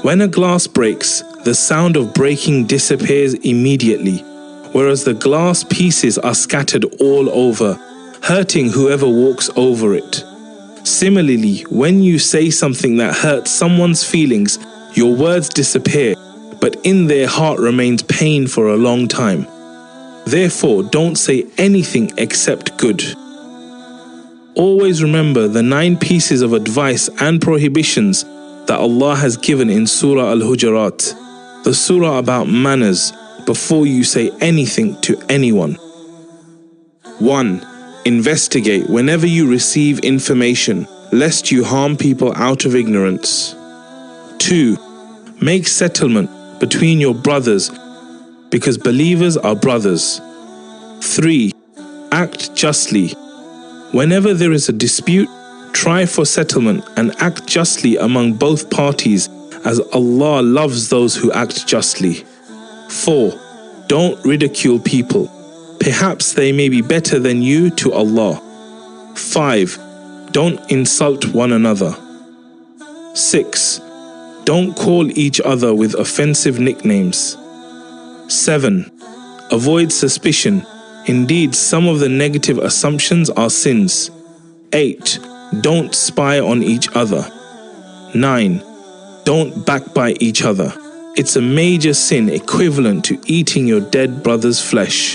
When a glass breaks, the sound of breaking disappears immediately, whereas the glass pieces are scattered all over, hurting whoever walks over it. Similarly, when you say something that hurts someone's feelings, your words disappear, but in their heart remains pain for a long time. Therefore, don't say anything except good. Always remember the 9 pieces of advice and prohibitions that Allah has given in Surah Al-Hujurat, the surah about manners, before you say anything to anyone. 1. Investigate whenever you receive information, lest you harm people out of ignorance. 2. Make settlement between your brothers, because believers are brothers. 3. Act justly. Whenever there is a dispute, try for settlement and act justly among both parties, as Allah loves those who act justly. 4. Don't ridicule people. Perhaps they may be better than you to Allah. 5. Don't insult one another. 6. Don't call each other with offensive nicknames. 7. Avoid suspicion. Indeed, some of the negative assumptions are sins. 8. Don't spy on each other. 9. Don't backbite each other. It's a major sin equivalent to eating your dead brother's flesh.